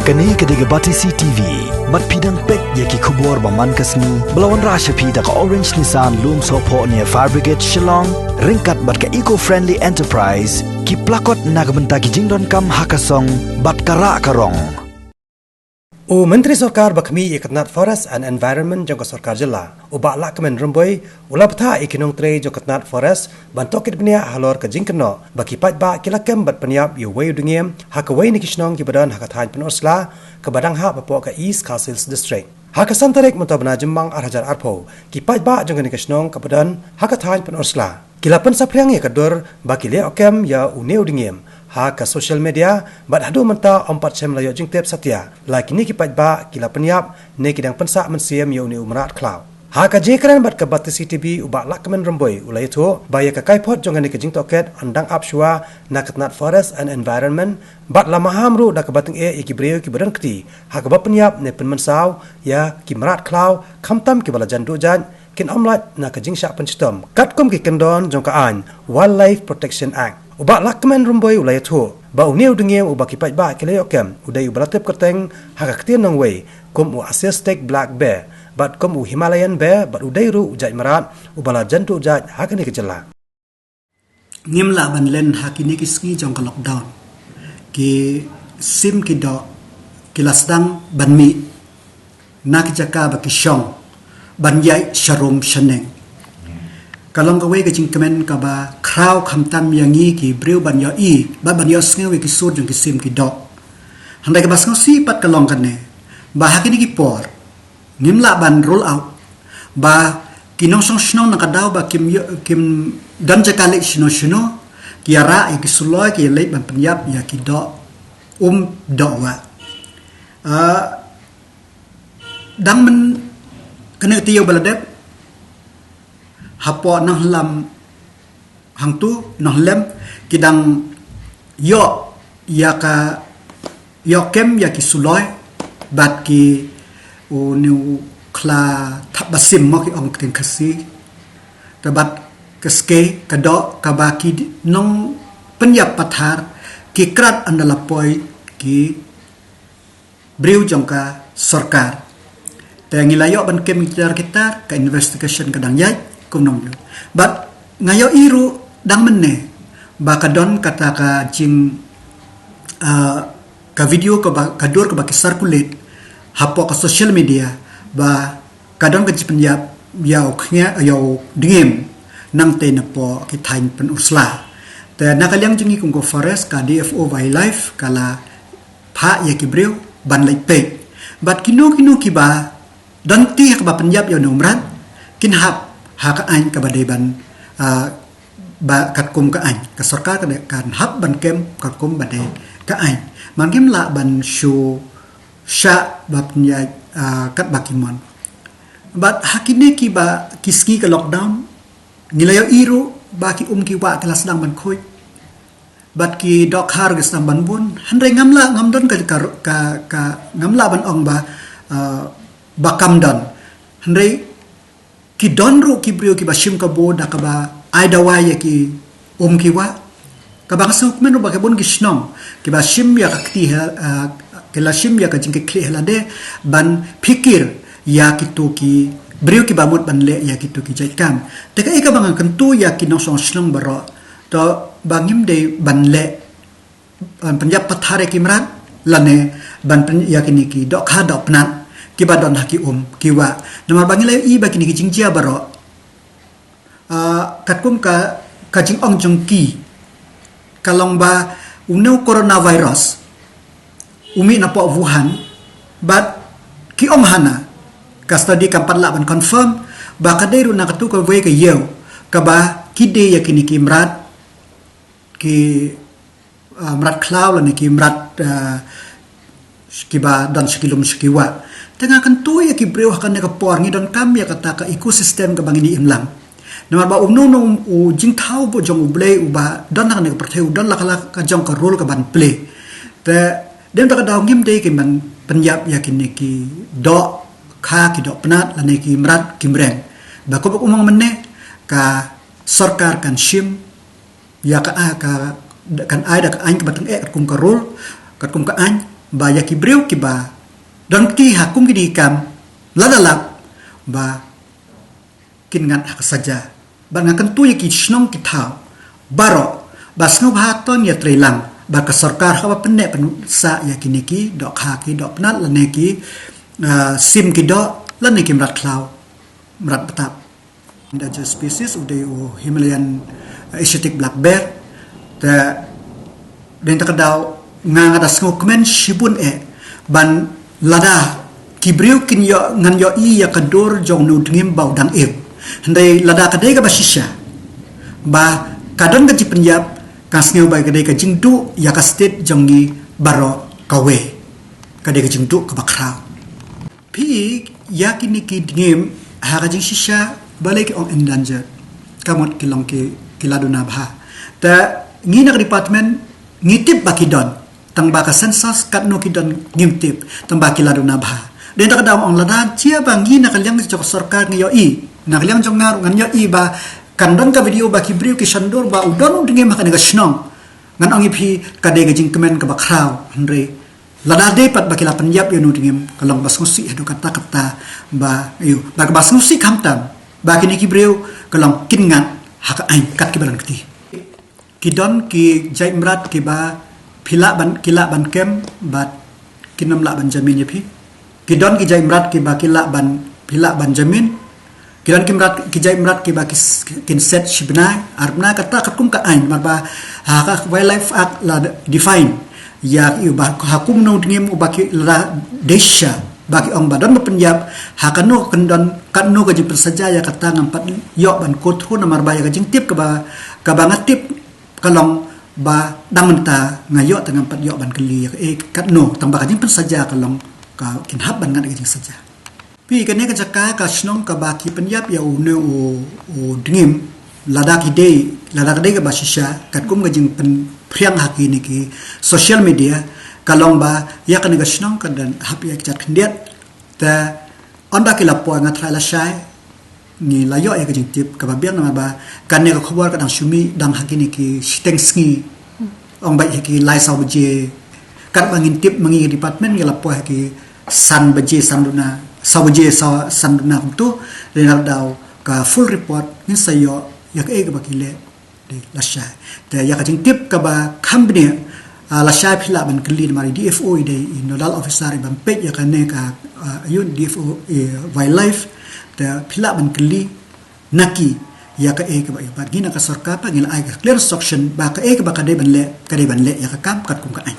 Kani kediga bati CTV, mat pidang pek yaki kubur baman kasni, belawan rasha pida ka Orange Nissan Loom Sopo near Fire Brigade Shillong, ringkat bat ka eco-friendly enterprise, ki plakot nagbenta ki jingdon kam hakasong, bat kara karong. O Menteri Sorkar bakmi ikatnat Forest and Environment jangka Sorkar Jela. O bakla kemen remboi, ula betha ikinong tre jangkatnat Forest, bantokit benia halor ke jingkeno, baki pat ba kilakem bat peniap yu wayu dungiem, haka wayu nikisnong ki badan haka thain penosla, ke badang ha bapok ke East Castles District. Haka santarik mentabana jembang arhajar arpo, ki pat ba jangka nikisnong ke badan haka thain penosla. Kilapan sapriang ya kadur, baki le okem ya uneu dungiem. Ha ke social media bat hadu menta ompat sem layo jingtep satya like ni kipat ba kila penyap ne kidang pensa mensiem yo ni umrat klau ha ka jekran bat ke bat CTV ubak lakmen remboi ulai tu baya ka kaipot jongan ni ke jingtoket andang apshua nakatnat Forest and Environment bat lama hamru da ke bating e ikibreu ki badan kti ha ka ba penyap ne penmensau ya kimrat klau khamtam ki bala jandu jan kin omlat na ka jingsha penchitom katkom ki kendon jongka an Wildlife Protection Act ubak lakmen rumboi ulai tu ba uniu dengem ubak kipat ba keleokem udai ubalatep kerteng haka ktian nang wei kum u Asiatic Black Bear bat kum u Himalayan Bear bat udai ru ujat marat ubala jantu ujat haka ni kejela ngimla ban len hakini kiski jong ka lockdown ki sim ki do kilasdang ban mi nak jaka ba ki shong ban yai sharum shaneng kalong ka wei ka jingkemen ka ba kraw khamtam yangi ki breu ban yo I ba ban yo snge we ki sur jong ki sim ki do handai ka basngo si pat kalong kan ne ba hakini ki por ngimla ban roll out ba kinong song shno na kadaw ba kim dan jakale shno ki ara ki suloy ki le ban penyap ya ki do do wa dang men kena tiyo baladep hapo nang lam hang tu nang lem kidang yo ya ka yo kem ya ki suloy bat ki o new kla tabasim mo ki ong tin kasi tabat keske kado kabaki nong penyap pathar ki krat andala poi ki breu jongka sorkar te ngilayo ban kem kita ka investigation kadang yai kunong but ngayo iru dang menne ba kadon kata ka jing ka video ka ba kadur ka ba ki circulate hapo ka social media ba kadon ka jipenyap yaw khnya yaw dingem nang te na po ki thain pen usla te nakalyang jingi kung ko forest ka DFO wildlife kala pha ya ki breu ban lai pe but kinu ki ba don ti ka ba penyap yaw nomran kin hap haka ain ka badeban ba katkum ka ain ka sarkar ka kan hab ban kem katkum bade ka ain mangim la ban shu sha bab nya kat bakimon but hakine ki ba kiski ka lockdown nilayo iru ba ki ki wa kelas dang ban khoi bat ki dok har ga sam ban bun handai ngamla ngamdon ka ngamla ban ong ba kamdon handai ki donru ki brio ki bashim ka boda ka ba aidawa ya ki ki wa ka ba kasuk menu ba ka bon ki shnong ki bashim ya ka kti ke la shim ya ka jing ki kli de ban pikir ya ki to ki brio ki bamut ban le ya ki to ki jaikam te ka eka bang kan tu ya ki no song shnong baro to bangim de ban le panjap pathare ki mran lane ban ya ki ni ki dok ha dok pnat ki badon haki kiwa namar bangile I baki ni jingjia baro katkum ka jing ong jong ki kalong ba uneu coronavirus umi na po Wuhan but ki ong hana ka study kampat la ban confirm ba kadai ru na katu ka we ka yew ka ba kide yakini ki mrat mrat klaw la ni ki mrat ki ba dan skilum skiwa tengah kan tu ya ki breu hakan ka por ngi don kam ya kata ka ekosistem ka bangini imlang namar ba no jing thau bo jong blei uba don na ka pertheu don la kala ka jong ka role ka ban play te dem ta ka daw ngim de ki man penyap ya ki do kha ki do pnat la ne ki mrat ki mreng ba ko umang menne ka sarkar kan shim ya ka kan ai da ka ain ka batang kum ka role kat kum ka ain ba ya ki breu ki ba dan ki hakum ki dikam ladalap ba kingan hak saja ba ngakan tu ya ki snong ki thau baro ba snu ba ton ya trelang ba ka sarkar ha ba penne pen sa ya ki niki dok ha ki dok nat la ne ki sim ki dok la ne ki mrat klau mrat petap endangered species of the Himalayan Asiatic black bear den takadaw nga atas ngokmen shibun ban lada kibriu kin yo ngan yo ya kador jong nu dngim bau dang ndai lada kadai ka basisha ba kadon ka Punjab kasngeu bai kadai ka jingdu ya ka state jongi baro kawe kadai ka jingdu ka bakrau pi ya kini ki dngim ha ka jing shisha balik on endangered kamot kilong ki kiladuna bha ta ngina department ngitip bakidon tang baka sensus kat no kidon ngimtip tang baki laduna bha den tak daw ang ladan chia bangi na kalyang jok sarkar ngi yo i na kalyang jong ngar ngan yo i ba kandon ka video baki briu ki sandor ba udon dingem ka nga snong ngan ang ipi ka de gajing kemen ka bakraw andre lada de pat baki la Punjab yo no dingem kalong basngusi hadu kata ba ayo ba basngusi kamtam ba kini ki briu kalong kingan hak ain kat ki balan kti kidon ki jaimrat ki ba kila ban kem bat kinam la ban jamin yapi kidon ki jaimrat ki ba kila ban jamin kidon ki jaimrat ki ba kin set shibna arbna kata kakum ka ain marba ha wildlife act la define ya ba hakum no dingem ubaki la desha baki ong badan Punjab hakano kendon kanno gaji persaja ya kata ngampat yo ban kothu na marba ya gajing tip ka bangatip kalong ba damenta ngayo tengah empat yo ban keli kat no tambah kajing pen saja kalong ka kinhab ban ngat kajing saja pi kene ka jaka ka snong ka baki Punjab ya une o dingim ladak ide ka basisha kat kum kajing pen priang haki ni ki social media kalong ba ya kan ga snong ka dan hap ya kichat kendiat ta on ba ki lapo ngat la shai ni layo ya kajing tip ka babiang nama ba kan ne ka khobor ka dang shumi dang hakini ki steng sngi ong bai ki lai saw beje kat bangin tip mangi department ya lapo ki san beje sanduna saw beje sanduna tu renal daw ka full report ni sayo ya ka e ka bakile de lasha ta ya kajing tip ka ba company lasha phila ban kli mari DFO ide nodal officer ban pet ya kan ne ka ayun DFO wildlife ta phila ban kli naki ya ka e ka ba gina ka sarkar pa ngila ai clear instruction ba ka e ka ba ka de ban le ya ka kam kat kum ka ai